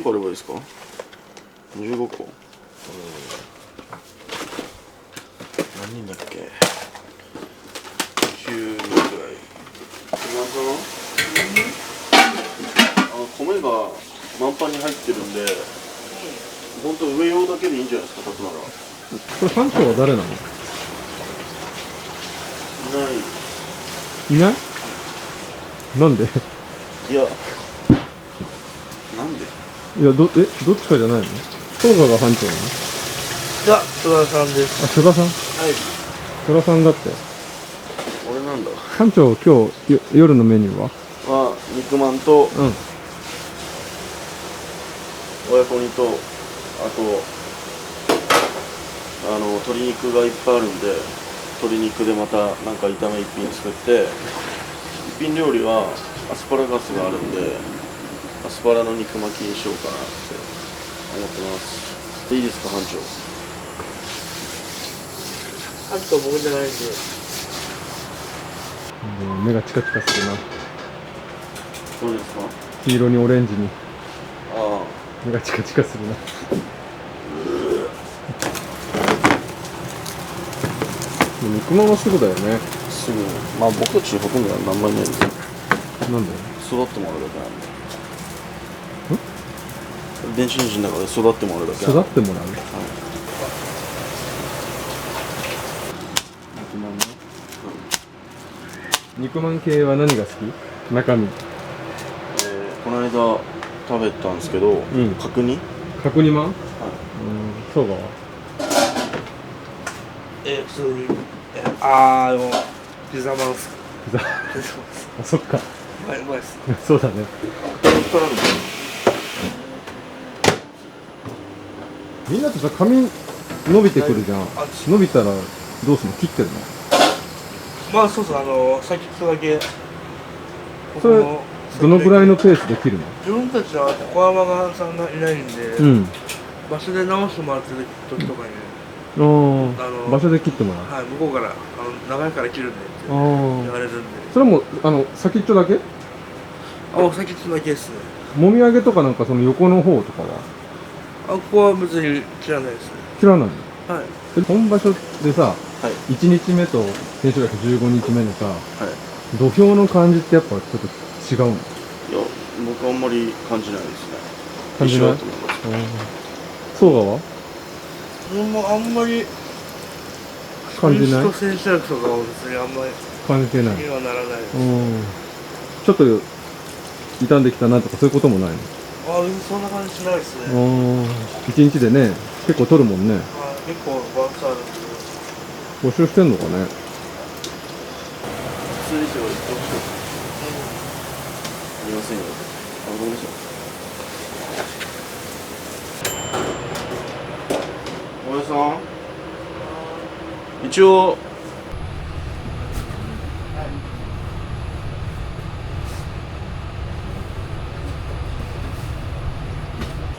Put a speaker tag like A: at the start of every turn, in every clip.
A: 何個あればいいですか？15個。何人だっけ？9人くらい。米が満パンに入ってるんで、本当上用だけでいいんじゃないですか、炊くなら。
B: これ班長は誰なの？
A: いない。
B: いない？なんで？
A: いや、なんで？
B: いや、どっちかじゃないの？東賀が班長なの？
C: いや、戸田さんです。
B: あ、戸田さん？
C: はい。
B: 戸田さんだって。
A: 俺なんだ。
B: 班長、今日夜のメニューは？
A: 肉まんと、
B: うん。
A: 親子煮と、あと鶏肉がいっぱいあるんで、鶏肉でまたなんか炒め一品作って、一品料理はアスパラガスがあるんで、アスパラの肉巻きにしようかなって思ってます。いいですか、班長。
C: あと僕じゃないんで。
B: 目がチカチカするな。
A: どうですか？
B: 黄色にオレンジに。
A: ああ。
B: 目がチカチカするな。肉まんはすぐだよね。
A: すぐ。まあ僕たちほとんど何枚ないんですよ。
B: なんで？
A: 育ってもらうだけなんで。電子レンジの中で育ってもらうだけなんで。
B: 育ってもらう？はい。肉まんね。肉まん系は何が好き？中身。
A: この間食べたんですけど、角煮？
B: 角煮まん？はい。そうか。
C: 普通に。でも、ピザまんっす。
B: ピザ。あ、そっか。
C: うまいっす。
B: そうだね。みんなってさ、髪伸びてくるじゃん。伸びたらどうするの？切ってるの？
C: まあそうそう、先っちょだけ。
B: それどのぐらいのペースで切るの？
C: 自分たちは小山がさんがいないんで、場所で直してもらってる時とかに、
B: 場所で切ってもらう。
C: はい、向こうから長いから切るんでって言われるんで。
B: それも先っちょだけ？
C: 先っちょだけですね。
B: もみあげとかなんかその横の方とかは？
C: ここは別に切らないですね。
B: 切らないの？
C: はい。
B: 本場所でさ、1日目と千秋楽15日目のさ、土俵の感じってやっぱちょっと違うの？いや、
A: 僕あんまり感じないですね。
B: 感じない？
A: 一緒だと思います。
B: そうがは？
C: もうあんまり
B: 感じない？
C: 千秋楽とかは別にあんまり
B: 関係ない。
C: 気にはならないです。
B: ちょっと傷んできたなとかそういうこともないの？
C: そんな感じしないですね。
B: 1日でね、結構取るもんね。
C: 結構バランスあるんで。
B: 募集してんのかね。
A: 普通以上言ってほしい。ありませんよ。ごめんなさい。大家さん、一応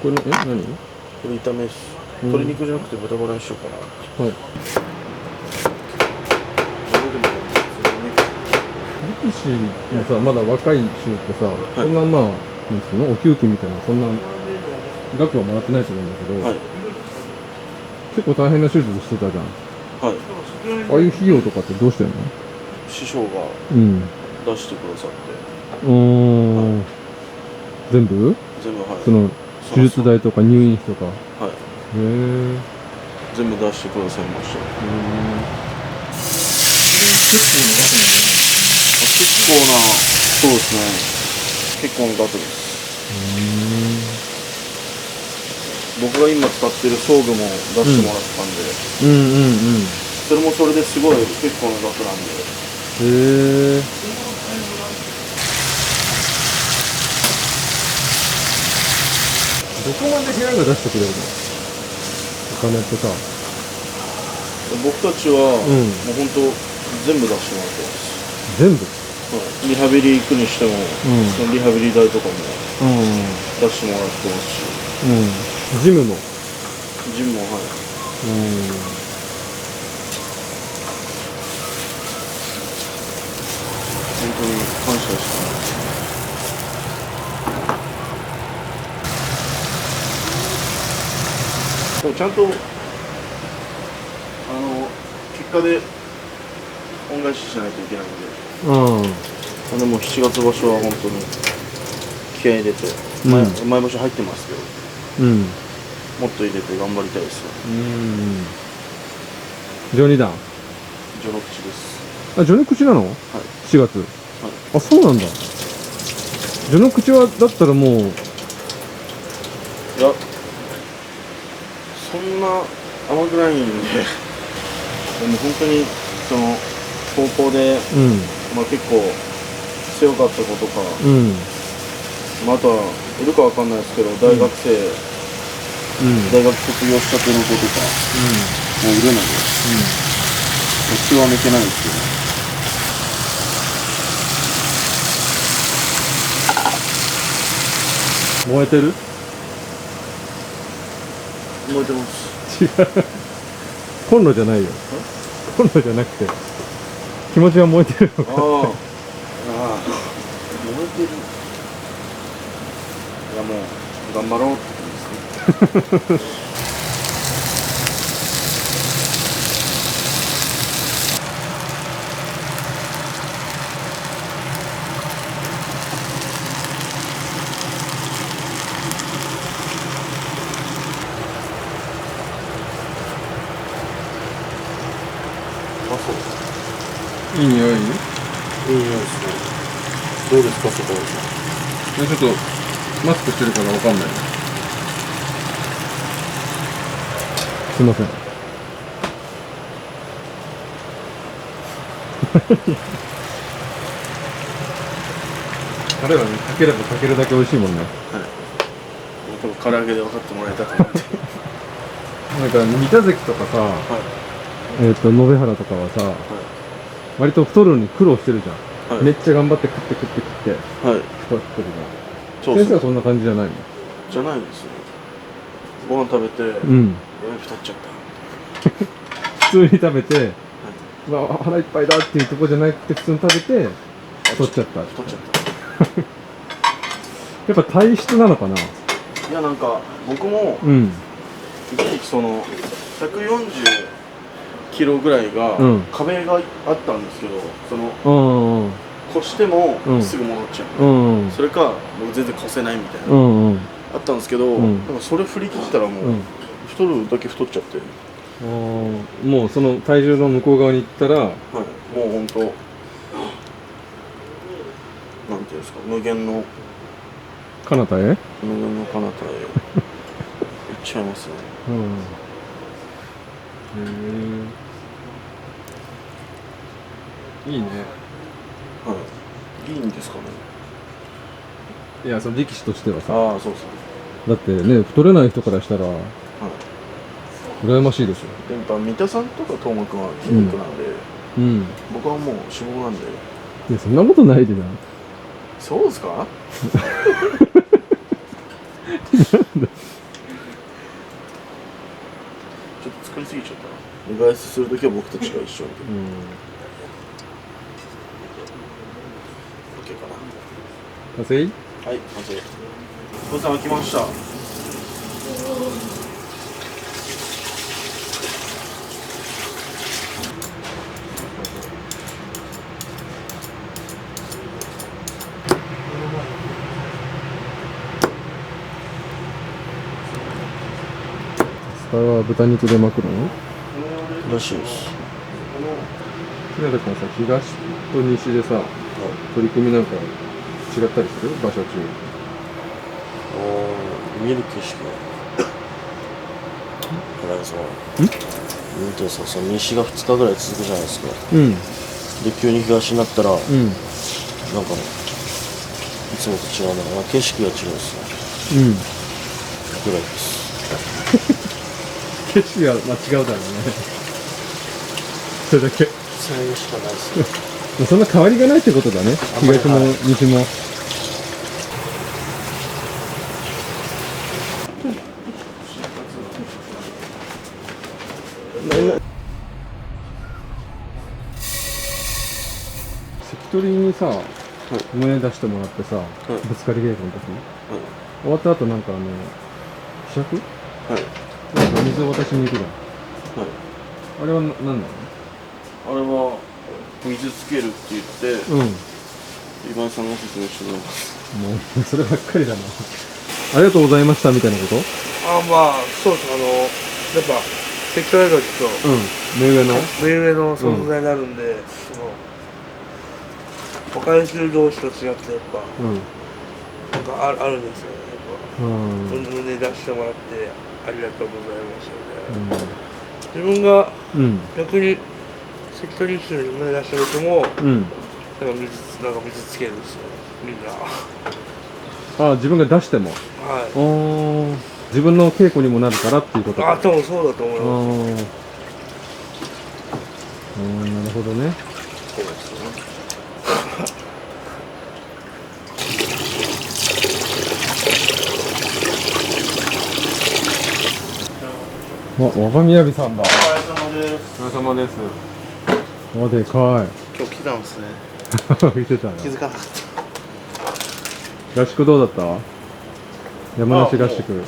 B: これ何？
A: これ炒めし、鶏肉じゃなくて豚バラにしようかな。はい。
B: 力士もさ、まだ若い衆ってさ、そんなまあ、なんつうの、お給金みたいな、そんな額はもらってないと思うんだけど、結構大変な手術してたじゃん。ああいう費用とかってどうしてんの？
A: 師匠が出してくださって。
B: 全部？
A: 全部、はい。
B: その手術代とか入院費とか。はい。
A: 全部出してくださいました。結構な、そうですね。結構な額です。僕が今使ってる装具も出してもらったんで、それもそれですごい結構な額なんで。
B: どこまで部屋が出してくれるの？お金ってさ。
A: 僕たちは、もう本当全部出してもらってます。全部？リハビリ行くにしても、そのリハビリ代とかも出してもらってますし。
B: ジムも？
A: ジムも、はい。本当に感謝しかない。ちゃんと結果で恩返ししないといけないんで、でも7月場所は本当に気合い入れて、前場所入ってますけど、もっと入れて頑張りたいですよ。
B: 序二段。
A: 序の口です。
B: あ、序の口なの？はい。4月。はい。あ、そうなんだ。序の口はだったらもう。い
A: や、そんな甘くないんで、でも本当にその高校で、まあ結構強かった子とか、まあ、あとはいるかわかんないですけど、大学生、大学卒業したての子とか、もういるので、血は抜けないんですけど。
B: 燃えてる？
A: 燃えてます。
B: 違う。コンロじゃないよ。コンロじゃなくて、気持ちは燃えてるのか。
A: 燃えてる。いやもう頑張ろうって感じですね。
B: いい匂い？いい匂い
A: ですね。どうですか、そこ。
B: ちょっとマスクしてるからわかんない。すいません。あれはね、かければかけるだけ美味しいもんね。はい。
A: 多分唐揚げで分かってもらえたと思って。
B: なんか三田関とかさ、延原とかはさ、割と太るのに苦労してるじゃん。めっちゃ頑張って食って、太ってるじゃん。先生はそんな感じじゃないの？
A: じゃないんですよ。ご飯食べて、太っちゃった。
B: 普通に食べて、腹いっぱいだっていうとこじゃなくて、普通に食べて、太っちゃった。やっぱ体質なのかな？
A: いや、なんか僕も、一時期その140キロぐらいが壁があったんですけど、その越してもすぐ戻っちゃう、それか僕全然越せないみたいな、あったんですけど、なんかそれ振り切ったらもう、太るだけ太っちゃって、
B: もうその体重の向こう側に行ったら、
A: もう本当なんていうんですか、無限の
B: 彼方へ？
A: 無限の彼方へ行っちゃいますね。
B: いいね。
A: いいんですかね。
B: いや、その力士としてはさ。
A: そうですね。
B: だってね、太れない人からしたら、羨ましいでしょ。
A: やっぱ三田さんとか東間君は筋肉なんで、僕はもう脂肪なんで。
B: いや、そんなことないでな。
A: そうですか？なんだ。ちょっと作りすぎちゃったな。寝返しするときは僕たちが一緒に。OK かな。
B: 完成？はい、
A: 完成。ごちそうさま来ました。
B: スタは豚肉で巻くの？
A: らしいです。
B: 平田君さ、東と西でさ、取り組みなんか違ったりする？場所中。
A: 見る景色がなんかその見てさ、その西が2日ぐらい続くじゃないですか。で急に東になったら、なんかね、いつもと違うのかな、景色が違うんですよ。ぐらいです。
B: 景色は間違うだろうね。それだけ。
A: それしかないですね。
B: そんな変わりがないってことだね。東も西も。関取にさ、胸出してもらってさ、ぶつかり稽古の時、終わった後なんか希釈？なんか水を渡しに行くじゃん。
A: はい。
B: あれは何なの？
A: あれは水つけるって言って
B: うん。
A: 今井さんが説明してくれます。
B: もう、そればっかりだな。ありがとうございましたみたいなこと？
C: まあそうです。やっぱ関取だとちょっ
B: 目上の？
C: と目上の存在になるんで、他の人同士と違ってやっぱなんかあるんですよね。やっぱ胸出してもらってありがとうございましたみたいな。自分が逆に関取一緒に胸出した時も、なんか水つけるんですよ、みんな。
B: 自分が出しても。
C: はい。
B: 自分の稽古にもなるからっていうことか。
C: 多分そうだと思います。
B: なるほどね。
C: そうですね。
B: 若宮城さんだ。
A: お疲れ様です。
B: お疲れ様です。でかい。
A: 今日来たんですね。
B: 見てたよ。
A: 気づかなかった。
B: 合宿どうだった？山梨合宿。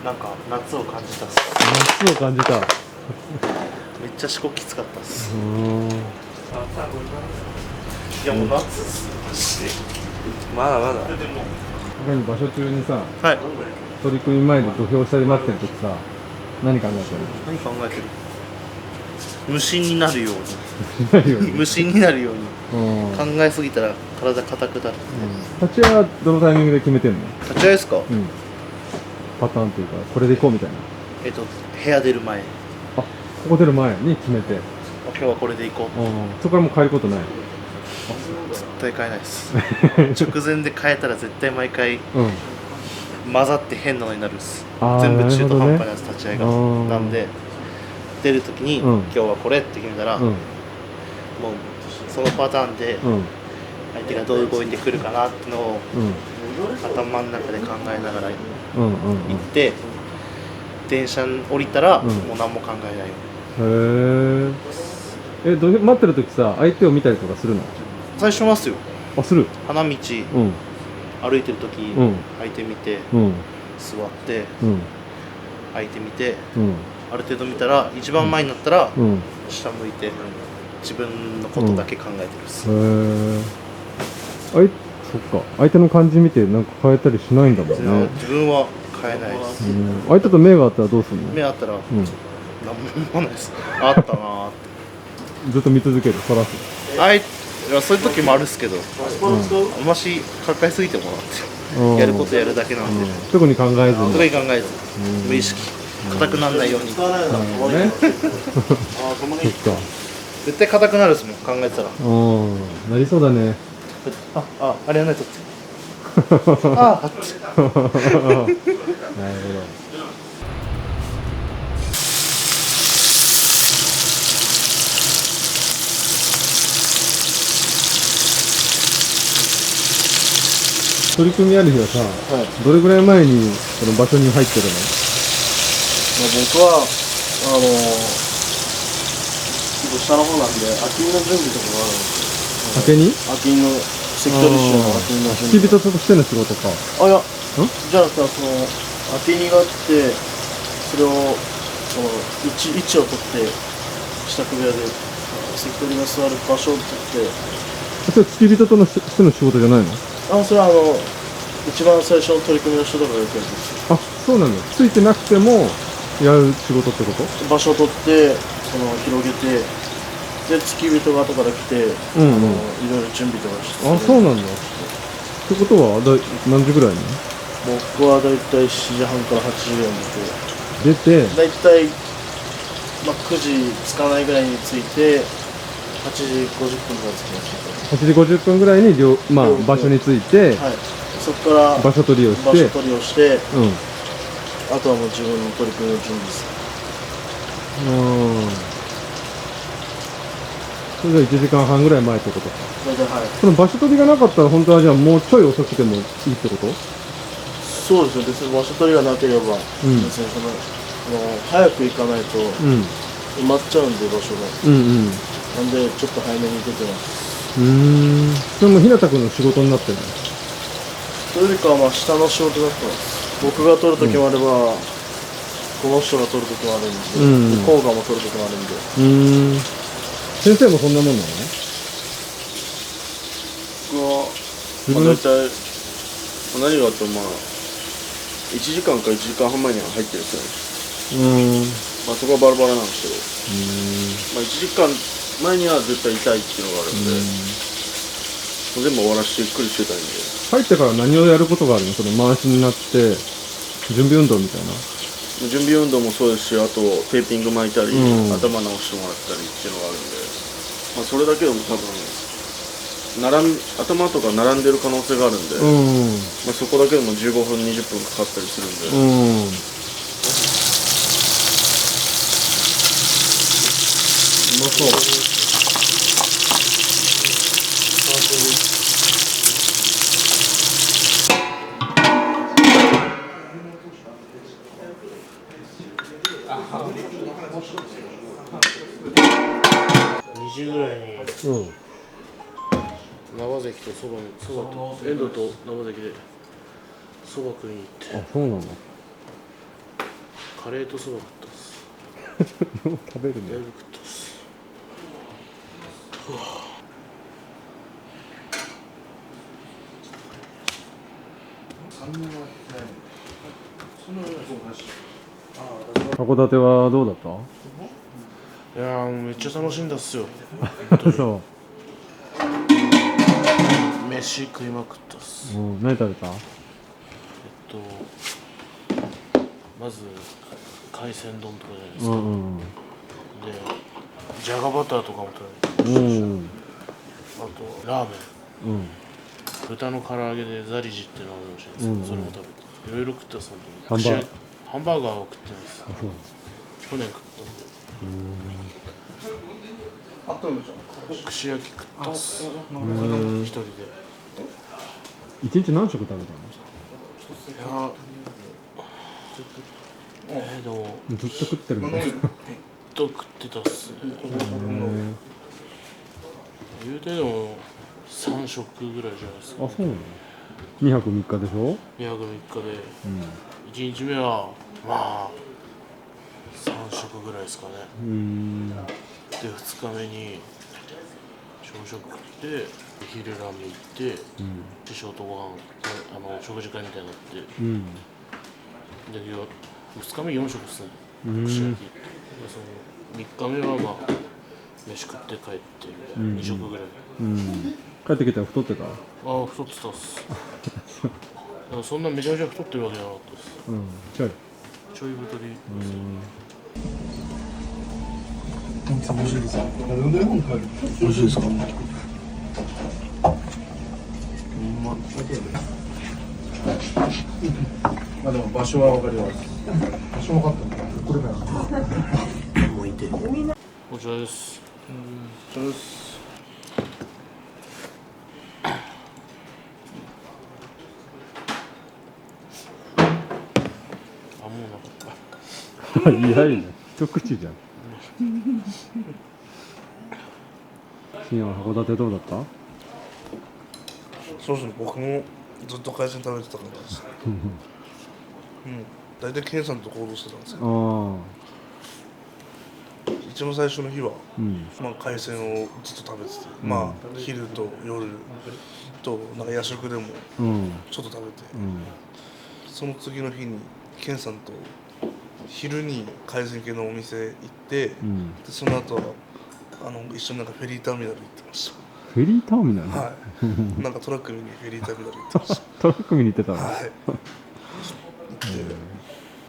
A: なんか夏を感じたっす。
B: 夏を感じた。
A: めっちゃ四国きつかったっす。いやもう夏っす。
C: まだまだ。
B: 他に場所中にさ、
A: はい。
B: 取り組み前で土俵下になってる時さ、何考えてる？
A: 何考えてる？無心になるように。
B: に
A: 無心になるように。考えすぎたら体硬くなる。
B: 立ち合いはどのタイミングで決めてんの？
A: 立ち会いですか？
B: パターンというか、これでいこうみたいな。
A: 部屋出る前。
B: ここ出る前に決めて。
A: 今日はこれでいこう。
B: そこからもう変えることない？
A: 絶対変えないです。直前で変えたら絶対毎回混ざって変なのになるっす。全部中途半端なやつ立ち合いが。なんで出るときに今日はこれって決めたら、もうそのパターンで相手がどう動いてくるかなってのを頭の中で考えながら行って、電車に降りたらもう何も考えないよ。
B: 土俵待ってる時さ、相手を見たりとかするの？
A: 最初ますよ。
B: する。
A: 花道歩いてる時相手見て座って相手見てある程度見たら一番前になったら下向いて自分のことだけ考えてるっす。
B: そっか、相手の感じ見てなんか変えたりしないんだもんね。
A: 自分は変えないです。
B: 相手と目があったらどうするの？
A: 目あったら何も思わないです。あったなーって。
B: ずっと見続ける、そらす。
A: そういう時もあるっすけど、あんまし抱えすぎてもなってやることやるだけなんで、
B: 特に考えずに。
A: 特に考えず無意識硬くならないように。
B: そっか。
A: 絶対硬くなるっすもん、考えてたら。
B: なりそうだね。
A: あれやないとって。なるほど。
B: 取り組みある日はさ、どれぐらい前にこの場所に入ってるの？
A: 僕は下の方なんで、空きの準備とかがあるんですよ。空きの関取衆の空きの準備。
B: 付き人としての仕事か。
A: いや、じゃあさ、空き荷があって、それを位置を取って支度部屋で関取が座る場所を取って。
B: それ付き人としての仕事じゃないの？
A: それは一番最初の取り組みの人とかがやってるんですよ。
B: そうなんだ。ついてなくてもやる仕事ってこと？
A: 場所を取って広げて、で付き人が後から来て、いろいろ準備とかして。
B: そうなんだ。ってことは何時ぐらいに？
A: 僕はだいたい7時半から8時ぐらいに出て、だいたい9時つかないぐらいに着いて、8時50分ぐらい着きました。
B: 8時50分ぐらいに場所に着いて、
A: そこから
B: 場所取りをして、
A: あとはもう自分の取り組みの準備です。
B: それじゃ1時間半ぐらい前ってことか。
A: はい。
B: その場所取りがなかったら本当はじゃあもうちょい遅くてもいいってこと？
A: そうですね。別に場所取りがなければ、別に早く行かないと埋まっちゃうんで場所が。なんでちょっと早めに出てます。
B: それも日向君の仕事になってるの？
A: それよりかは下の仕事だったんです。僕が取る時もあれば、この人が取ることもあるんで、甲賀も取ることもあるんで。
B: 先生もそんなもんなの？
A: 僕は、まあ、大体、何があってもまあ、1時間か1時間半前には入ってるんですよね。まあそこはバラバラなんですけど、まあ1時間前には絶対痛いっていうのがあるんで、全部終わらせてゆっくりしてたいんで。
B: 入ってから何をやることがあるの？その回しになって、準備運動みたいな。
A: 準備運動もそうですし、あとテーピング巻いたり、頭直してもらったりっていうのがあるんで、まあそれだけでも多分、頭とか並んでる可能性があるんで、まあそこだけでも15分、20分かかったりするんで。うまそう。2時ぐらいに、長関とそばと遠藤と長関でそば食いに行って。
B: あ、そうなんだ。
A: カレーとそば食ったっす。
B: 食べるね。
A: だいぶ食ったっす。
B: 函館はどうだった？
A: いやー、めっちゃ楽しんだっすよ。
B: そう。
A: 飯食いまくったっす。
B: 何食べた？
A: まず海鮮丼とかじゃないですか。で、じゃがバターとかも食べて、あとラーメン、豚の唐揚げでザリジっていうのがあるらしいんですけど、それも食べて、いろいろ食ったっす。本当にハンバーガーを食ってないです。去年食ったんで。串焼き食ったっす。一人で。
B: 一日何食食べたの？
A: いや、でも
B: ずっと食ってるみたいな。
A: ずっと食ってたっすね。言うてでも3食ぐらいじゃないですか。
B: あ、そうなの？2泊3日でしょ
A: ？2泊3日で、1日目はまあ3食ぐらいですかね。で2日目に朝食食って昼ラーメン行って、でショートご飯食事会みたいになって、で2日目4食ですね。串焼き。でその3日目はまあ飯食って帰って2食ぐらい。
B: 帰ってきたら太ってた？
A: ああ、太ってたっす。でもそんなめちゃめちゃ太ってるわけじゃなかったです。ちょい太り。
C: 美味しいですか？
A: 美味しいですか？まあでも場所はわかります。
C: 場所分かったの？これだよ。
A: もういて。こちらです。こちらです。あ、もうなかった。
B: いやいや、一口じゃん。深夜は函館どうだった？
C: そうですね、僕もずっと海鮮食べてたからです。大体ケンさんと行動してたんですけど、一番最初の日は、まあ、海鮮をずっと食べてて、まあ昼と夜となんか夜食でもちょっと食べて、その次の日にケンさんと昼に海鮮系のお店行って、でその後は一緒になんかフェリーターミナル行ってました。
B: フェリーターミナル？
C: はい。なんかトラック見にフェリーターミナル行ってました。
B: トラック見に行ってたの？
C: はい。行って、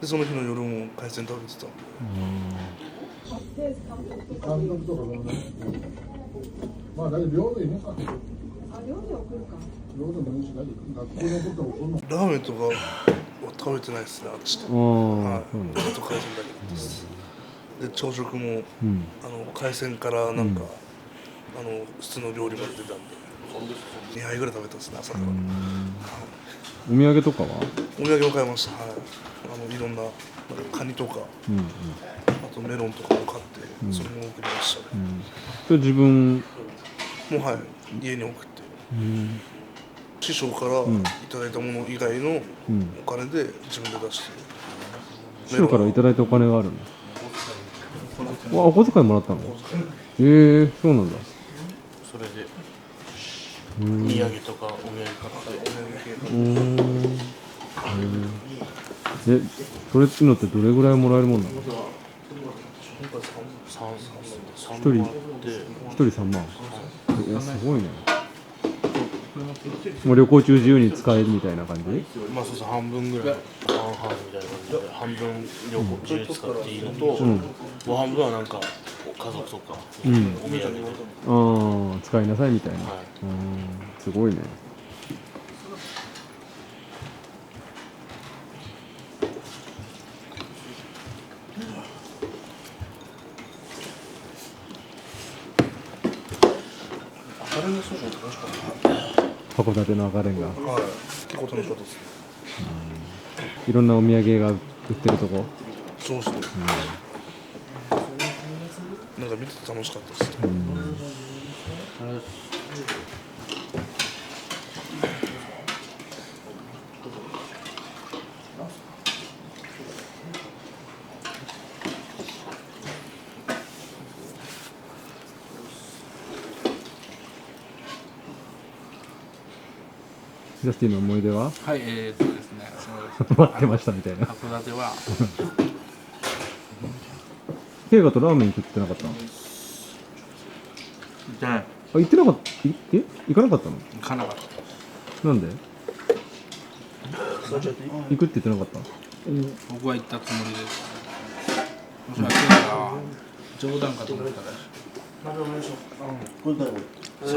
C: でその日の夜も海鮮食べてたんで。
D: まあ、だけど料理もさ。
C: ラーメンとかは食べてないですね、私。はい。ずっと海鮮だけです。で朝食も、海鮮からなんか、普通の料理まで出たんで、2杯ぐらい食べたんですね、朝から。
B: お土産とかは？
C: お土産も買いました。はい。いろんなカニとか、あとメロンとかも買って、それも送りましたね。
B: それ自分
C: もうはい、家に送って、師匠からいただいたもの以外のお金で自分で出して、
B: 師匠からいただいたお金があるんだ。お小遣いもらったの？そうなんだ。
A: それで土産とかお土産買って
B: それってのってどれぐらいもらえるもんなの？一人3万。いや、すごいね。もう旅行中自由に使えるみたいな感じ？
A: まあそうそう、半分ぐらい半々みたいな感じで、半分旅行中に使っていいのと、もう半分はなんか家族とかお土産で、
B: 使いなさいみたいな。すごいね。函館の赤レンガ。
C: 結構楽しかったです。
B: いろんなお土産が売ってるとこ。
C: そうですね。なんか見てて楽しかったです。
B: ジャスティンの思い出は？
E: はい、ですね、
B: 待ってましたみたいな。
E: 函館は、
B: 映画とラーメン食ってなかったの？
E: 行ってない。
B: 行ってなかった？行かなかったの？
E: 行かなかった。
B: なんで？行くって言ってなかった？
E: 僕は行ったつもりです。もしかしたら冗談かと思ったら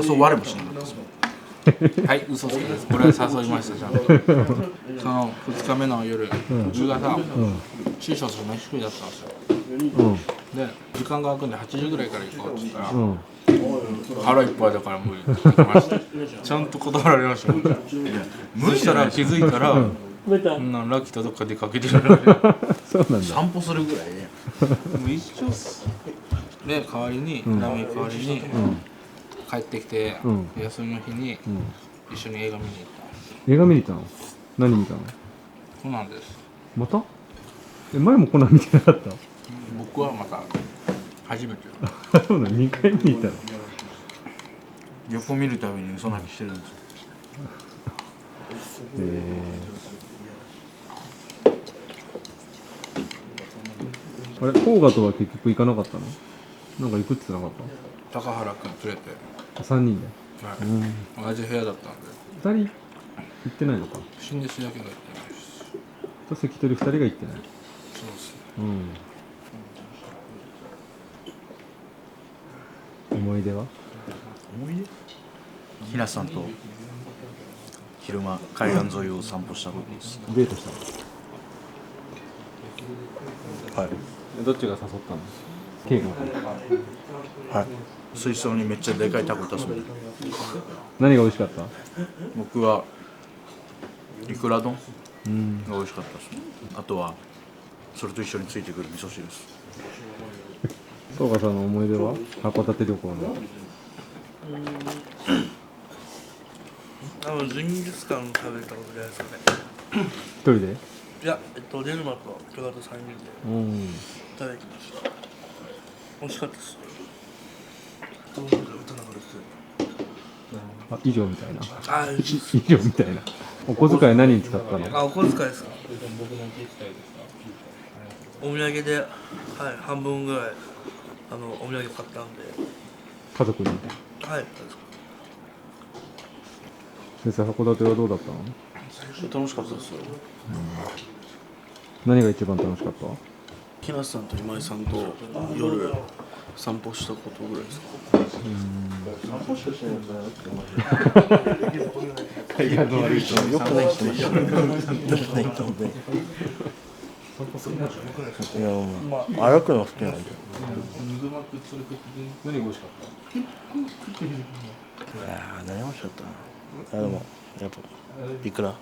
E: 誘われもしなかったです。はい、嘘つきです。これは誘いましたじゃん。その2日目の夜、夕方、師匠と飯食いだったんですよ。で、時間が空くんで8時ぐらいから行こうって言ったら、腹いっぱいだから無理って言ってました。ちゃんと断られました。そしたら気づいたら、ラッキーとどっか出かけてる。
B: そうなんだ。
E: 散歩するぐらいね。もう一緒っす。で、代わりに、ラーメン代わりに、帰ってきて、休みの日に一緒に映画見に行った。
B: 映画見に行ったの？何見たの？
E: コナンです。
B: また？前もコナン見てなかった？
E: 僕はまた初めて。
B: そうなの、2回見に行ったの？
E: 横見るたびに嘘泣きしてるんですよ。
B: あれ、甲賀とは結局行かなかったの？なんか行くって言ってなかっ
E: 高原君連れて、
B: た？3人で。
E: 同じ部屋だったんで。
B: 2人行ってないのか？
E: 新弟子だけが行ってないです。
B: と関取2人が行ってない。
E: そうですね。
B: 思い出は？
F: ひなさんと昼間海岸沿いを散歩したことです。
B: デートしたの？
F: はい。
B: どっちが誘ったの？圭吾。
F: はい。水槽にめっちゃでかいタコいたそうで。
B: 何が美味しかった？
F: 僕はイクラ丼が美味しかったですね。あとはそれと一緒についてくる味噌汁です。
B: 総賀さんの思い出は？函館旅行の。
C: ジンギスカン食べたことないですよね。
B: 一人で？
C: いや、デルマと巨大と3人でいただきました。美味しかったです。
B: あ、以上みたいな。
C: あ、
B: 以上みたいな。お小遣い何に使ったの？
C: お小遣いですか。お土産で、半分ぐらいお土産買ったんで。
B: 家族に。
C: はい。
B: 先生、函館はどうだったの？
A: 楽しかったですよ。
B: 何が一番楽しかった？
A: 木梨さんと今井さんと夜散歩したことぐらいですか。散歩しかしてないんじゃなくて、
F: いや、悪い人、よくない人いる。よくない人で。いや、歩くの好きなんで。
B: 何が美味しかった？
F: いやー、何美味しかったな。でも、やっぱ、イクラが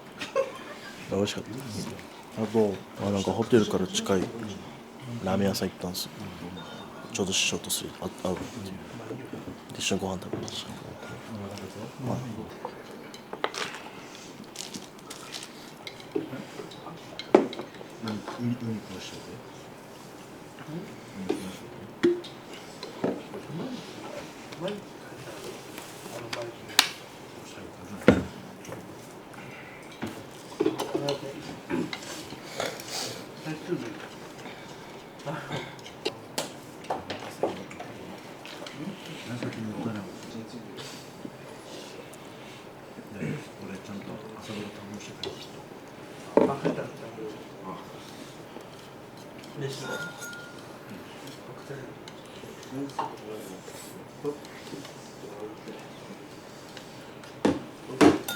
F: 美味しかったです。あと、なんかホテルから近いラーメン屋さん行ったんですよ。ちょうど師匠と会うっていう。で、一緒にご飯食べました。をしてて。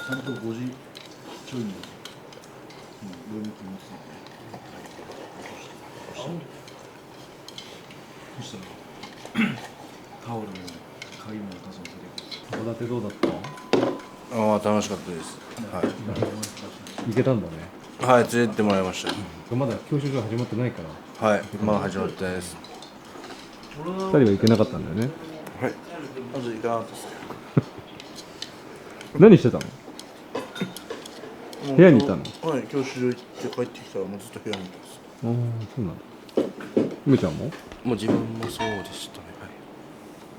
F: ちゃんと5時ちょいに病院来ますので、そしたらタオルも鍵も出そうと
B: 函館どうだった？
F: ああ、楽しかったです。は
B: 行けたんだね。
F: い、はい、連れてってもらいました。
B: まだ教習所始まってないから。
F: はい、まだ始まってないです。
B: 2人は行けなかったんだよね。
F: はい、まず行かなかったですね。
B: 何してたの？部屋にいたの？
F: はい、教習所行って帰ってきたらもうずっと部屋にいたんです。
B: ああ、そうなんだ。梅ちゃんも？
G: もう自分もそうでしたね、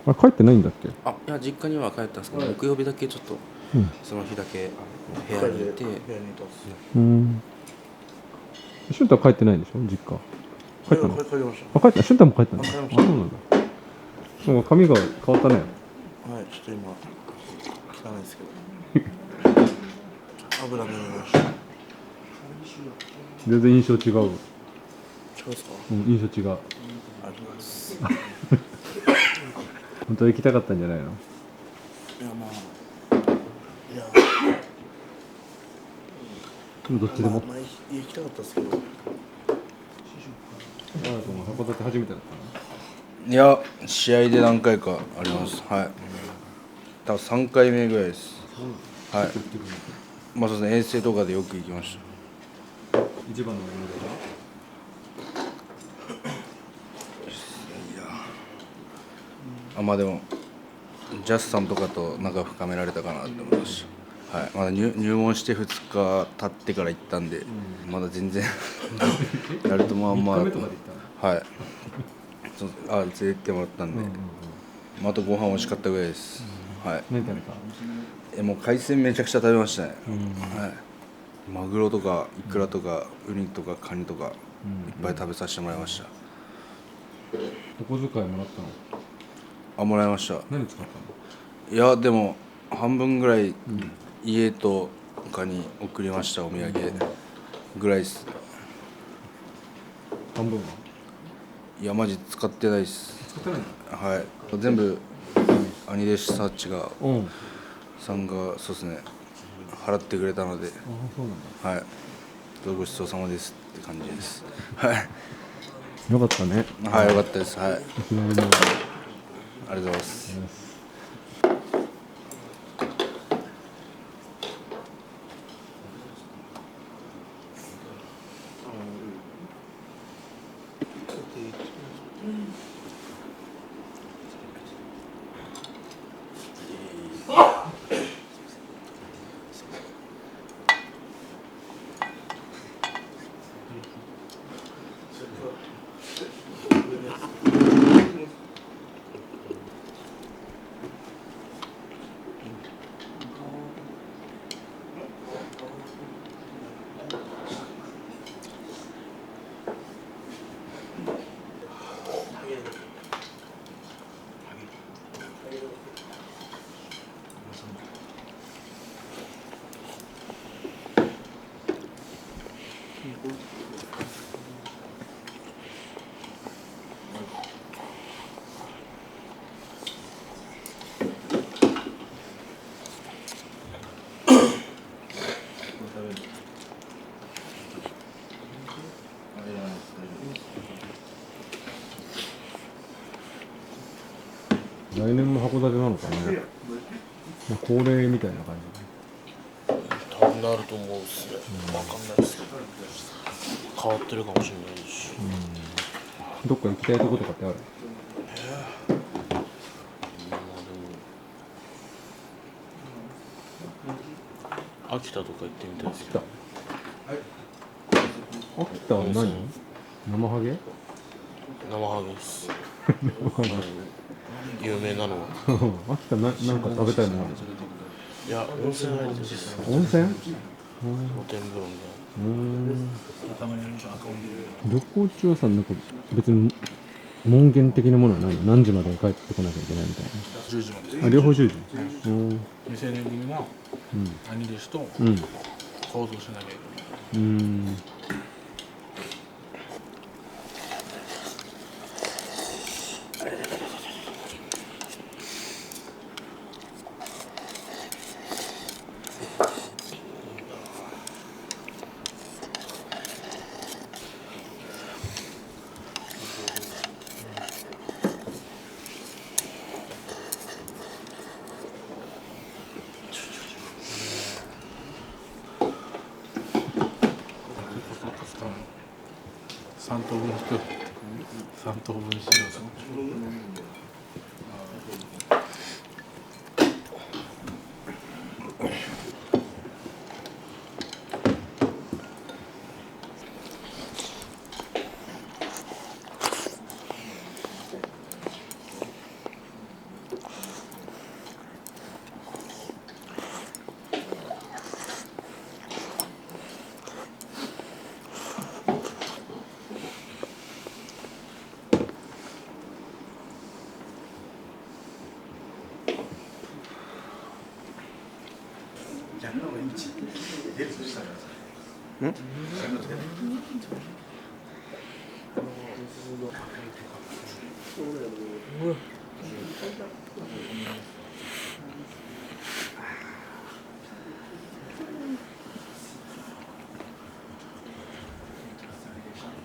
B: あ、帰ってないんだっけ？
G: はい、いや実家には帰ったんですけど、木曜日だけちょっと、その日だけ部屋にいて、
F: 部屋にいたんですね。
B: 俊太は帰ってないんでしょ、実家。帰ったの？
F: 帰りました。
B: あ、帰った。俊太も帰ったの？
F: 帰りました
B: あ、そうなんだ。なんか髪が変わったね。
F: はい、ちょっと今汚いですけど。油塗りました。
B: 全然印象違う。
F: 違うですか？
B: 印象違う。
F: ありがとうございます。
B: 本当は行きたかったんじゃないの？
F: いや、まあ、いや、
B: どっちでも。
F: まあ、行きたかったですけど。
B: 函館初めてだったの？
F: いや、試合で何回かあります。はい。多分3回目ぐらいです。はい。まあそうですね、遠征とかでよく行きました。
B: 一番の思い
F: まあでもジャスさんとかと仲深められたかなと思いました。はい。まだ入門して2日経ってから行ったんで、まだ全然やるとまあまあ。
B: 出か3日目とかで行ったの？
F: はい。そう連れて行ってもらったんで、まあ、あとご飯美味しかったぐらいです。はい。
B: 何食べた？
F: もう海鮮めちゃくちゃ食べましたね。はい。マグロとかイクラとかウニとかカニとかいっぱい食べさせてもらいました。
B: お小遣いもらったの？
F: あ、もらいました。
B: 何使ったの？
F: いやでも半分ぐらい家とかに送りました。お土産ぐらいです。
B: 半分は？
F: いやマジ使ってないです。
B: 使ってないの？
F: はい。全部兄弟子サーチが
B: うん
F: さんがそうですね払ってくれたので、
B: ああ、そうなんだ。
F: はい。ごちそうさまですって感じです。はい。
B: よかったね。
F: はい、よかったです。はい。あり
B: いきなりもう
F: がとうございます。
B: 来年も函館なのかね。恒例みたいな感じ。
F: 多分なると思うっすね。わかんないですけど。変わってるかもしれないし。
B: どっか行きたいとことかってある？
A: 秋田とか行ってみたいですけど。
B: 秋田は何？生ハゲ？
F: 生ハゲです有名なのは
B: 秋田なんか食べたいものある？
F: いや温泉入ってる
B: 温泉？
F: 露天風呂みたいな
B: 旅行中はさ、なんか別に門限的なものはないの？何時までに帰ってこなきゃいけないみたい
E: 10時まで
B: な。あ、両方10時。
E: 未成年組は兄弟子と
B: うん。
E: 行動しなきゃいけない。3等分しよう。3等分しよう。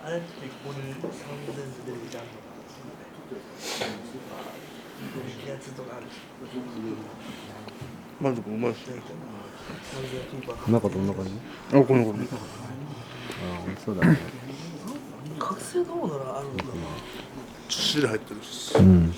C: あれってここに3000で出るじゃんのやつとかあるし
F: まずうまいっすね
B: 中どんな感じ？
F: あ、これこれ
B: ああ、そうだね。
C: 覚醒どうならあるのかな
F: 汁入ってるし
B: うん。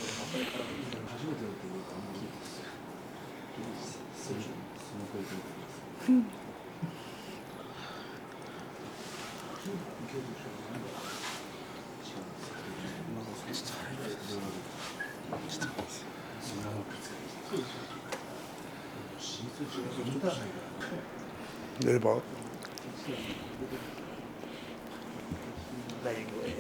F: レバー
C: 何これ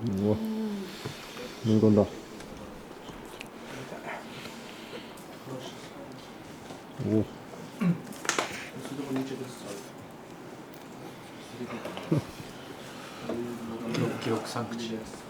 B: うわ、飲み込んだ。おお。
E: 記録3口です。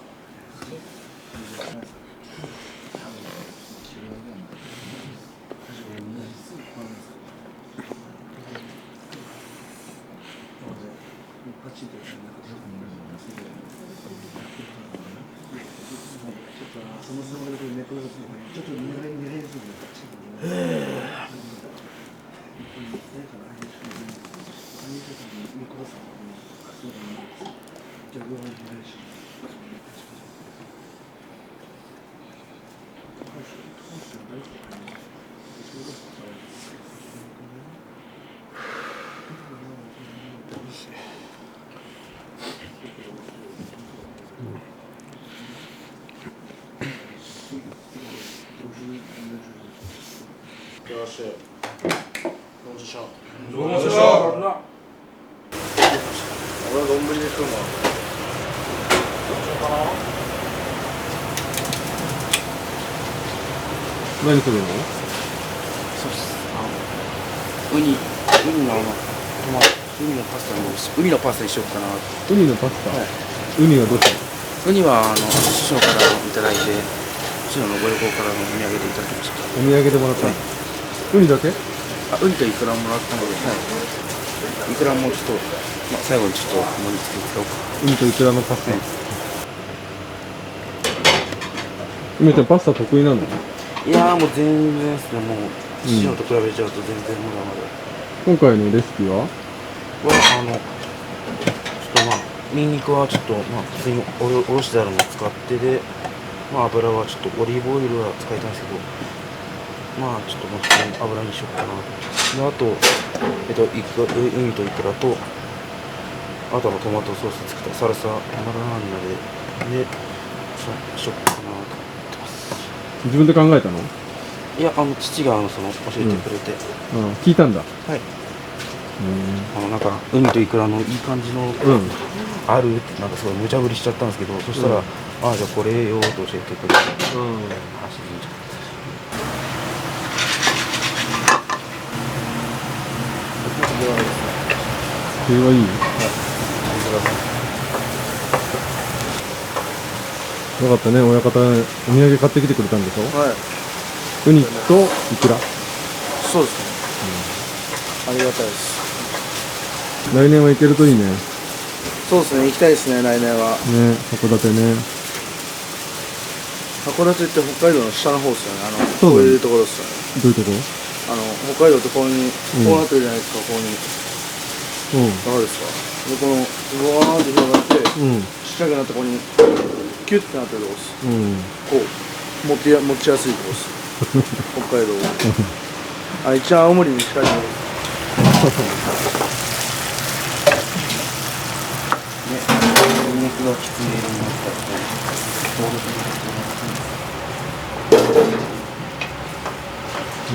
F: よし、どうでしょう。
E: どうもしょう。
F: 俺は丼で食うもん。
B: 何するの？
G: そうっす。ウニウニのウニのパスタもウニのパスタにしようかな。
B: ウニのパスタ、ウニはどうしたの？
G: ウニは師匠からいただいて、師匠のご旅行からのお土産でいただきました。
B: お土産でもらったの？ウニだけ？
G: ウニとイクラもらったので、イクラもちょっと、最後にちょっと盛り付けようか。
B: ウニとイクラのパスタ。梅ちゃんパスタ得意なの？
G: いやーもう全然ですね、もう師匠と比べちゃうと全然まだまだ。
B: 今回のレシピは？
G: ちょっとニンニクはちょっと普通におろしてあるのを使ってで、油はちょっとオリーブオイルは使いたいんですけど、ちょっと普通に油にしようかなと。で、あと、ウニとイクラと、あとはトマトソース作ったサルサマラナーナで、しようかなと思ってます。
B: 自分で考えたの？
G: いや、父が教えてくれて、
B: 聞いたんだ。
G: はい。なんかウニとイクラのいい感じの、あるってなんかすごい無茶ぶりしちゃったんですけど、そしたら、じゃあこれよーと教えてくれて、話でいいんじゃない
B: それはいい？よかったね、親方お土産買ってきてくれたんでしょ？
C: はい。
B: ウニとイクラ。
C: そうですね。ありがたいです。
B: 来年は行けるといいね。
C: そうですね、行きたいですね、来年は。
B: ね、函館ね。
C: 函館って北海道の下の方ですよね。
B: そうだね
C: こういうところですよね。
B: どういうところ？
C: 北海道ってここに、こうなってるじゃないですか、ここに。
B: うん。
C: どうですか？で、この、ブワーンって広がって、
B: うん。
C: ちっちゃくなってここに、キュッてなってるとこです。
B: うん。
C: こう、持ちやすいとこです。北海道は。一応青森に近いところです。
G: ニンニクがきつね色になった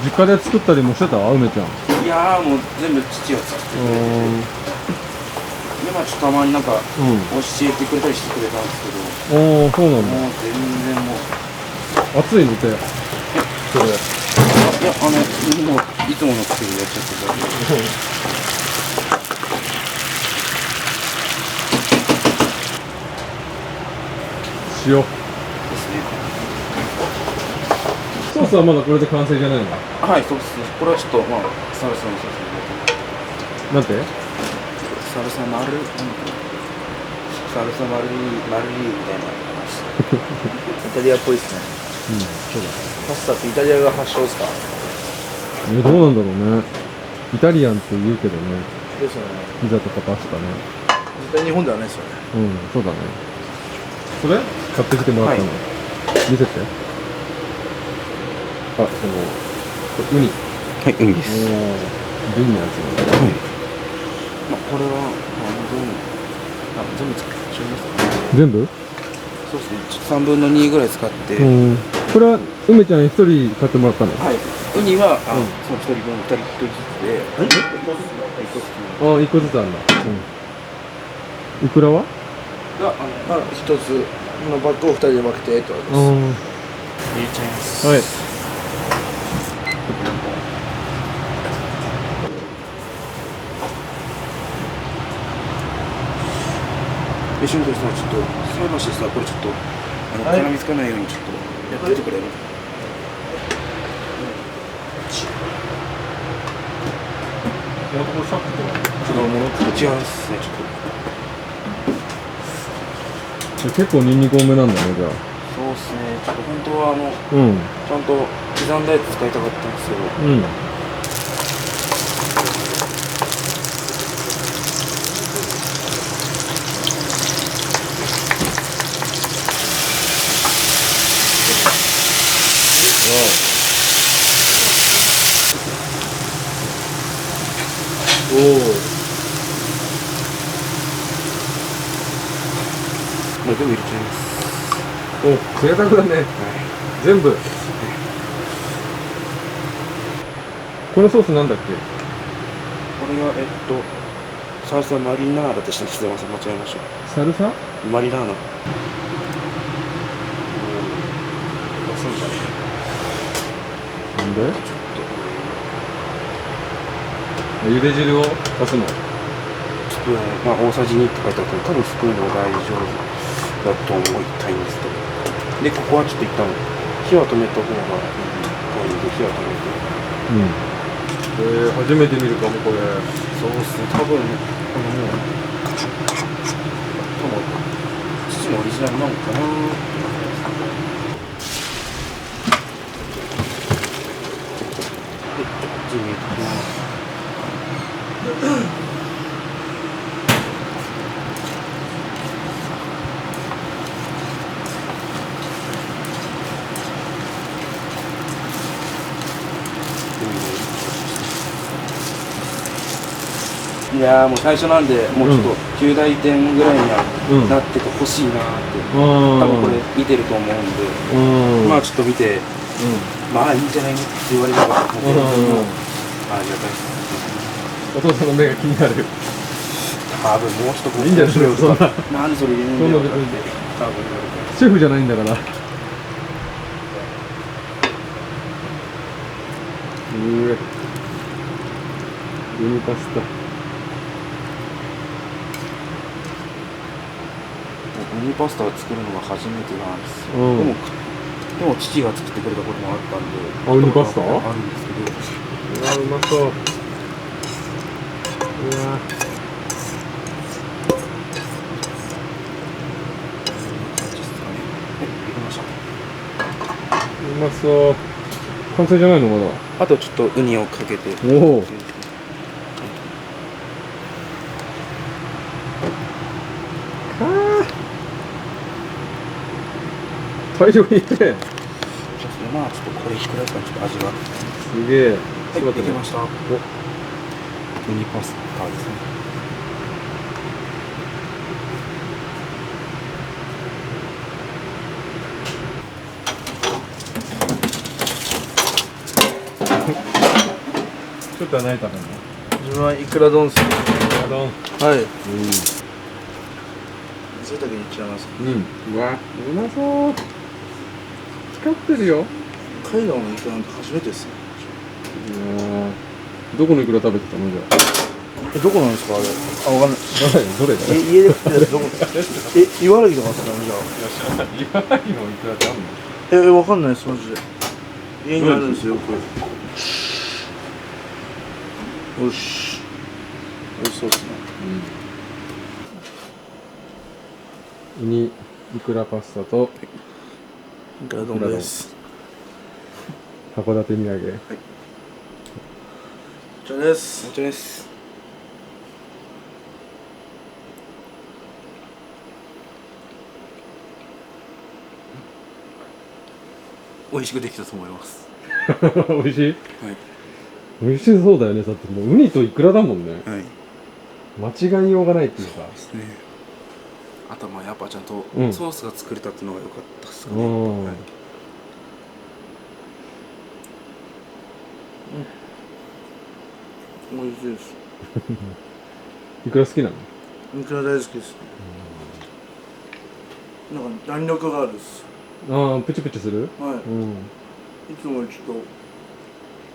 B: 実家で作ったりもしてた？梅ちゃん。
G: いやーもう全部父が作ってくれて、でちょっとたまになんか教えてくれたりしてくれたんですけど、
B: おお、そうなんだ。
G: もう全然もう
B: 熱いの手。それ。
G: いやもういつもの作りでやっちゃってたんで。
B: 塩。
G: ですね。
B: ソースはまだこれで完成じゃないの？
G: はい、そうですね。これはちょっとサルサのソースに
B: なんて？
G: サルサマルみたいな
C: イタリアっぽいですね。
B: そうだ。
C: パスタってイタリアが発祥ですか？
B: どうなんだろうね。イタリアンって言うけどね。
C: ですよね。
B: ピザとかパスタね。
C: 絶対日本ではないですよね。
B: そうだね。それ買ってきてもらったの？見せて。これウニ。
G: はい、ウニです。
B: ウニのやつね。
G: これは全部使っちゃいますかね。
B: 全部？
G: そうですね。ちょっと3分の2ぐらい使って。
B: これは梅ちゃん一人買ってもらったの？
G: はい。ウニはその1人分2人ずつで。
B: 1個ずつあるんだ。いくらは？
C: 一つのバッグを2人で分けてって言われます。
G: 入れちゃいます。
B: はい。
G: で、俊太さん、ちょっと菜箸でさ、これちょっと絡みつかないようにちょっとやっててくれる？違うんですね、ちょっと。
B: 結構ニンニク多めなんだね、じゃあ。
G: そうですね、ちょっと本当はちゃんと刻んだやつ使いたかったんですけど。
B: おお。
G: もう全部入れちゃいます。
B: お、贅沢だね。全部。このソースなんだっけ？
G: これがサルサマリナーラでした。すみません、間違えました。
B: サルサ？
G: マリナーラ。
B: なんで？茹で汁を足すの。
G: スプーン、まあ大さじ2って書いてあったので、多分スプーンでも大丈夫だと思いたいんですけど。で、ここはちょっと一旦火は止めた方がいいというんで、火は止めて。
B: 初めて見るかもこれ。
G: そうですね、多分、このもう、父のオリジナルなのかなって思います。で、こっちに入れてきます。いやーもう最初なんで、もうちょっと9大点ぐらいにはなっててほしいなーって、多分これ見てると思うんで、まあちょっと見て、まあいいんじゃないのって言われれば、ありがたいです。
B: お父さんの目が気になる。
G: 多分もうちょっと
B: いいんじゃないのそんな。
G: なんでそれ入れないんだよって多分言われて。
B: シェフじゃないんだから。ウニパスタ。
G: ウニパスタを作るのが初めてなんですよ。でも父が作ってくれたこともあったんで。
B: あ、ウニパスタ？
G: あるんですけど。
B: うわ、うまそう。うわ。うまそう。完成じゃないのまだ。
G: あとちょっとウニをかけて。
B: おお。大量にいって。
G: まあちょっとこれくらいですかね、ちょっと味が。
B: すげえ。
G: はい、できました。ウニパスタですね。
B: ちょっとは何食べるの？
C: 自分はイクラ丼ですね。
B: イクラ丼。
C: はい。それだけいっちゃいます。
B: うわ、うまそう。使ってるよ。
C: 海外のイクラなんて初めてですね。
B: どこのイクラ食べてたのじゃあ。
C: どこなんですかあれ。あ、わかんない。
B: どれだよ。
C: 家で食ってたどこ？茨城とかですかねじゃあ。
B: 茨城のイクラってあんの？
C: わかんないですマジで。家にあるんですよよく。よし。美味しそうですね。
B: ウニイクラパスタと
C: イクラ丼です。
B: 函館土産。
C: こちらです。
G: こちらです。美味しくできたと思います。
B: 美味しい？
G: はい。
B: 美味しそうだよね。だってもうウニとイクラだもんね。
G: はい。
B: 間違いようがないっていうか。
G: そうですね。あとはまあやっぱちゃんとソースが作れたっていうのが良かったですかね。はい。
C: 美味しいです。
B: イクラ好きなの？
C: イクラ大好きですね。なんか弾力があるです。
B: ああ、プチプチする？
C: はい。いつもよりちょっ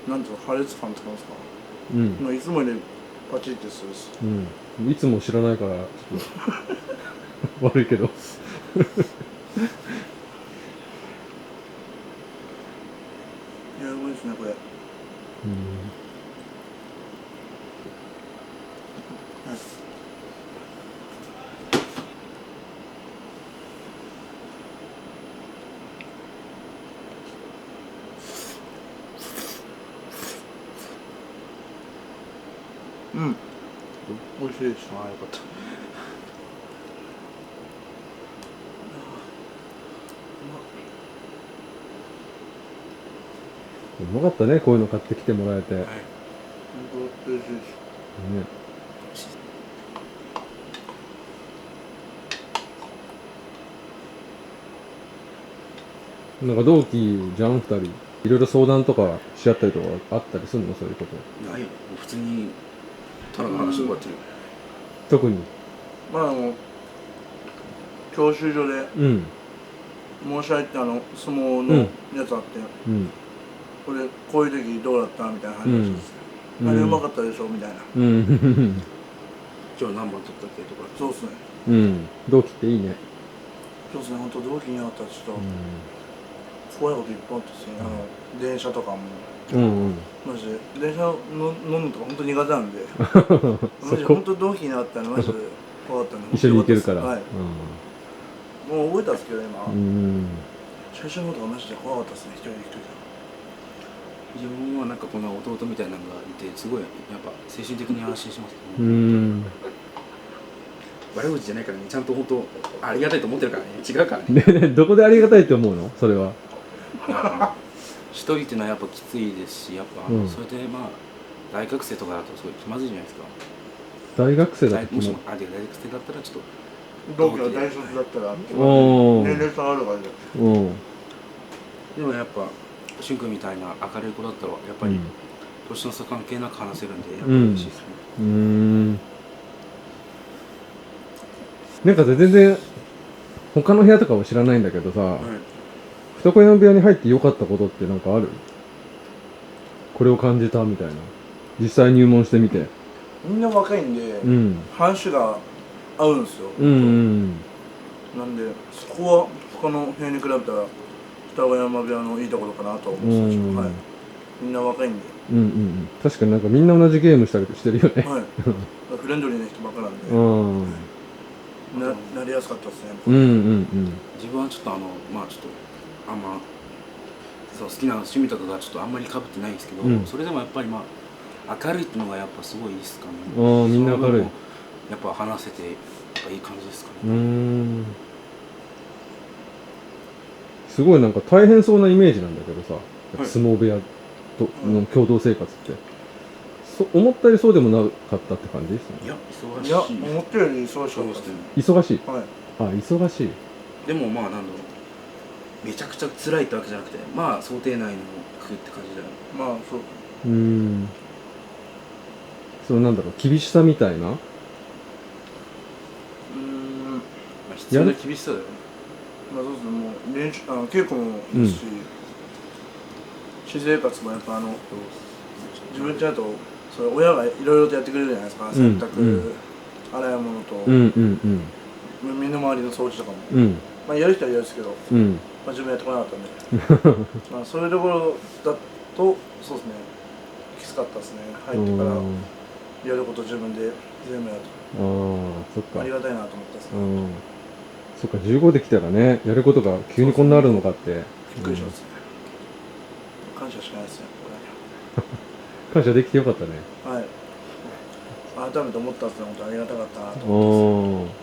C: となんていうか破裂感っていうんですか。まあいつもよりパチってするです。
B: いつも知らないからちょっと悪いけど。
C: いやうまいですねこれ。美味しいです。
G: ああよかった。
B: うまかったね、こういうの買ってきてもらえて。はい。
C: 本当美味しいです。ね。
B: なんか同期じゃん、2人。いろいろ相談とかし合ったりとかあったりするの、そういうこと。
G: ないよ。普通にただの話で終わってる。
B: 特に。
C: まあ教習所で申し上げて相撲のやつあって、これこういう時どうだったみたいな話です。あれうまかったでしょみたいな。
B: うん。
G: 今日何番取ったっけとか。
C: そうっすね。
B: うん。同期っていいね。
C: そうっすね、本当同期に会ったらちょっと怖いこといっぱいあったっすね。電車とかも。マジで電車の飲むとか本当苦手なんで。マジ本当同期に会ったらマジで怖かったんで。
B: 一緒に行けるから。
C: はい。もう覚えたんですけど今。最初のことがマジで怖かったですね、一人で行くときは。
G: 自分はなんかこんな弟みたいなのがいてすごいやっぱ精神的に安心しますね。悪口じゃないからね、ちゃんと本当ありがたいと思ってるからね。違うからね。
B: どこでありがたいって思うの？それは。
G: 一人っていうのはやっぱきついですし、やっぱそれでまあ大学生とかだとすごい気まずいじゃないですか。
B: 大学生だと
G: もしも大学生だったらちょっと
C: 同期は大卒だったら年齢差あるからね。
G: でもやっぱしゅんくんみたいな明るい子だったらやっぱり年の差関係なく話せるんでやっぱり嬉しいですね。
B: なんか全然他の部屋とかは知らないんだけどさ、二子山部屋に入って良かったことってなんかある？これを感じたみたいな。実際入門してみて。
C: みんな若いんで、話が合うんですよ。なんでそこは他の部屋に比べたら二子山部屋のいいところかなと思うんですよ。みんな若いんで。
B: 確かになんかみんな同じゲームしたりしてるよね。
C: はい。フレンドリーな人ばっかなんで。なりやすかったですね。
G: 自分はちょっとまあちょっとあんまそう好きな趣味とかがちょっとあんまり被ってないんですけど、それでもやっぱりまあ明るいっていうのがやっぱすごいいいですかね。
B: みんな明るい。
G: やっぱ話せてやっぱいい感じですかね。
B: すごいなんか大変そうなイメージなんだけどさ、相撲部屋との共同生活って。思ったよりそうでもなかったって感じですね。
G: いや、忙しい。
C: いや、思ったより忙しかったですね。
B: 忙しい。
C: はい。
B: 忙しい。
G: でもまあなんだろう、めちゃくちゃ辛いってわけじゃなくて、まあ想定内の食うって感じだよ。
C: まあそう。
B: そうなんだろう、厳しさみたいな。
G: まあ必要な厳しさだよね。
C: まあそうですね、もう練習稽古もですし、私生活もやっぱ自分ちゃんとそれ親がいろいろとやってくれるじゃないですか。洗濯、洗い物と、身の回りの掃除とかも。まあやる人はやるんですけど、まあ自分やってこなかったんで、まあそういうところだとそうですね、きつかったですね。入ってからやること自分で全部やると。
B: そっか。
C: ありがたいなと思ったですね。
B: そっか、15できたらね、やることが急にこんなあるのかって。
C: びっくりしますね。感謝しかないですね。
B: 感謝できてよかったね。
C: はい。改めて思ったって本当ありがたかったなと思ってます。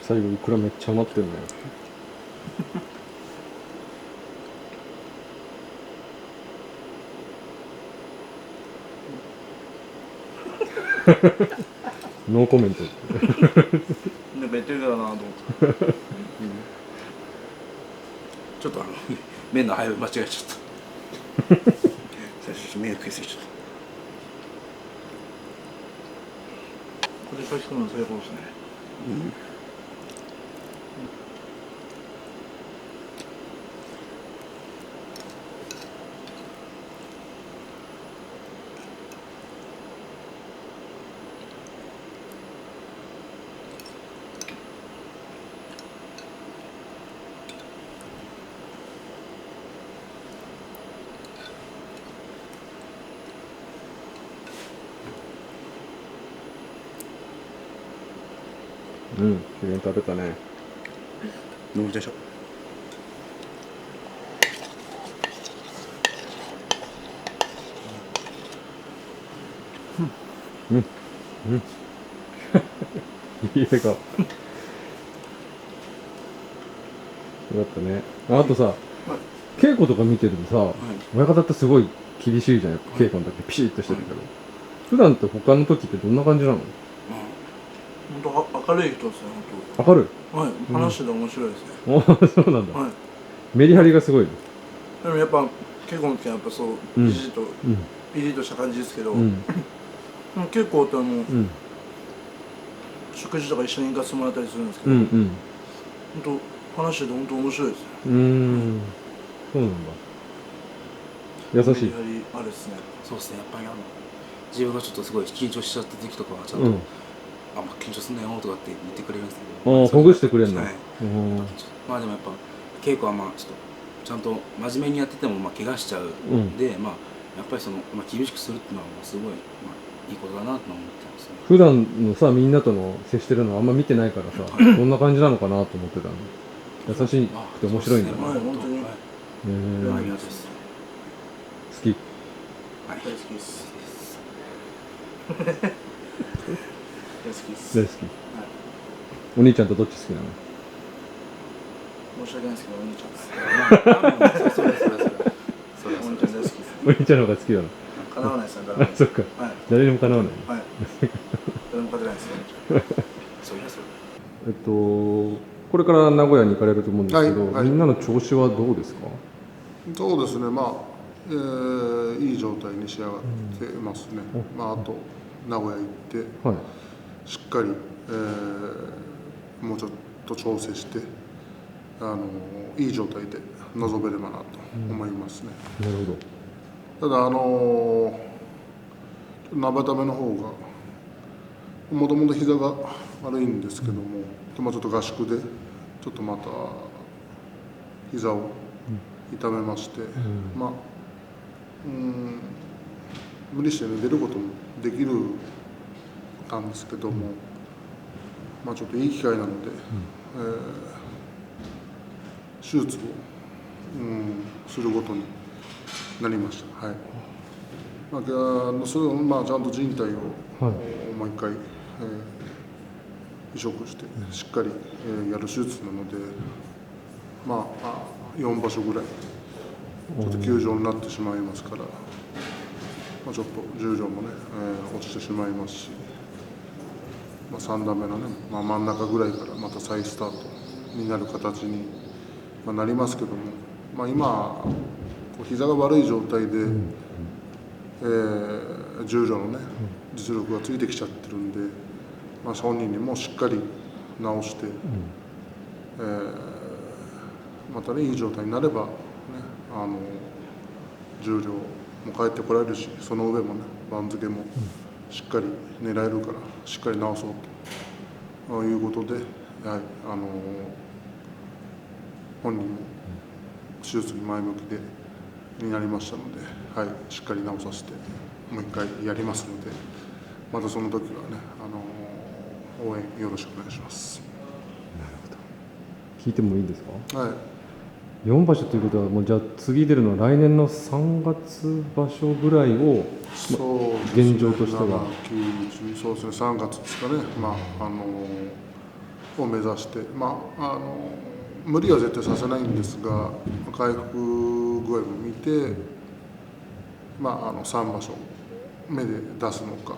B: 最後いくらめっちゃ余ってるね。ノーコメント。
C: なんか言ってるからなと思って。
G: ちょっと麺の配分間違えちゃった。最初麺食いすぎちゃった。
C: これ書き込むの成功ですね。
B: きれいに食べたね。
G: 飲みたいでしょ。
B: いい笑顔。よかったね。あとさ、稽古とか見てるとさ、親方ってすごい厳しいじゃん。稽古の時ピシッとしてるけど、普段って他の時ってどんな感じなの？
C: 本当明るい人ですね、本
B: 明るい。
C: 当。はい、話してて面白いですね。
B: おーそうなんだ。
C: はい。
B: メリハリがすごい。
C: でもやっぱ結構の時はやっぱそう
B: うん
C: ピリッとした感じですけど、
B: うん。
C: でも結構って
B: うん。
C: 食事とか一緒に行かせてもらったりするんですけど、
B: うん。
C: 本当話してて本当面白いですね。
B: そうなんだ。優しい。
C: メリハリあれですね。
G: そうですね、やっぱり自分がちょっとすごい緊張しちゃった時とかはちゃんと、あんま緊張すんなよとかって言ってくれるんですけど、
B: ほぐしてくれるの。
G: はい。まあでもやっぱ稽古はまあちょっとちゃんと真面目にやっててもまあ怪我しちゃうんで、まあやっぱり厳しくするっていうのはすごいいいことだなと思ってますね。
B: 普段のさ、みんなとの接してるのあんま見てないからさ、どんな感じなのかなと思ってたの。優しくて面白いんだね。
C: はい、本当に
G: ありがとうです。
B: 好き。
C: 大好きです。大好きです。
B: 大好き。お兄ちゃんとどっち好きなの？
C: 申し訳ないですけど、お兄ちゃんです。
G: それ
C: お兄ちゃん大好きです。
B: お兄ちゃんの方が好きなの。
C: 叶わないですね、誰も。
B: そっか。
C: はい。
B: 誰にもかなわない。
C: はい。誰も勝てないですよ、お兄ちゃん。
G: そういやそう。
B: これから名古屋に行かれると思うんですけど、
D: はいはい
B: みんなの調子はどうですか？
D: そうですね、いい状態に仕上がってますね。あと名古屋行って
B: はい。
D: しっかり、もうちょっと調整していい状態で臨めればなと思いますね。
B: なるほど。
D: ただ生田目の方がもともと膝が悪いんですけども、ちょっと合宿でちょっとまた膝を痛めまして、無理して、ね、出ることもできるたんですけども、ちょっといい機会なので、手術を、することになりました。はい。それをちゃんと靭帯を、もう一回、移植してしっかり、やる手術なので、4場所ぐらいちょっと休場になってしまいますから、ちょっと重量もね、落ちてしまいますし、3段目のね、真ん中ぐらいからまた再スタートになる形に、なりますけども、今膝が悪い状態で、重量のね実力がついてきちゃってるんで、本人にもしっかり治して、またねいい状態になれば、ね、重量も帰ってこられるし、その上もね番付もしっかり狙えるからしっかり治そうということで、本人も手術に前向きでになりましたので、しっかり治させてもう一回やりますので、またその時はね、応援よろしくお願いします。
B: なるほど。聞いてもいいですか？
D: はい。
B: 4場所ということは、もうじゃあ次出るのは来年の3月場所ぐらいを、
D: そうですね、
B: 現状としては
D: そうですね、3月ですかね、を目指して、無理は絶対させないんですが、回復具合も見て、3場所目で出すのか、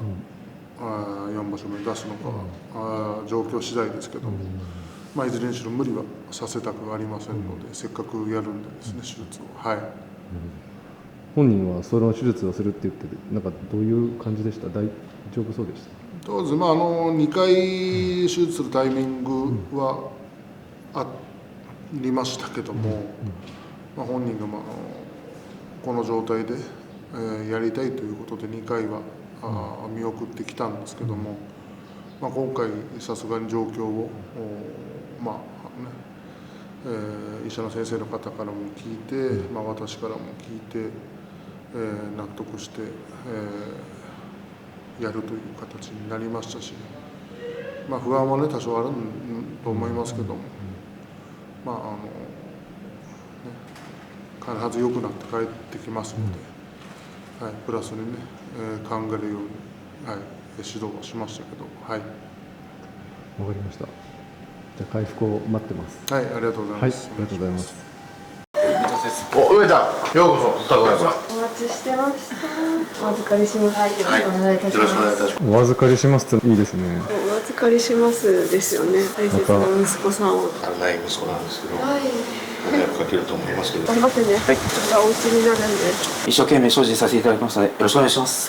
D: 4場所目で出すのかは、状況次第ですけども。いずれにしろ無理はさせたくありませんので、せっかくやるんでですね、手術を。はい。
B: 本人はその手術をするって言ってて、なんかどういう感じでした？大丈夫そうでした？
D: そうですね、2回手術するタイミングはありましたけども、本人がこの状態でやりたいということで2回は見送ってきたんですけども、今回さすがに状況を医者の先生の方からも聞いて、私からも聞いて、納得して、やるという形になりましたし、不安はね多少あると思いますけども、必ず良くなって帰ってきますので、プラスにね、考えるように、指導はしましたけど、わか
B: りました。じゃあ回復を待ってます。
D: ありがとうございます。
B: ありがとうございます。
D: 上田、ようこそ、お
H: 待ちしてました。お預かりします。よろしくお願いいたします。
B: お預かりしますっていいですね。
H: お待ち預かりしますですよね、大切な息子さんを。
I: ない息子なんですけど、迷惑かけると思いますけど。
H: 頑張ってね。はい。お家になるんで。
G: 一生懸命精進させていただきますので、よろしくお願いします。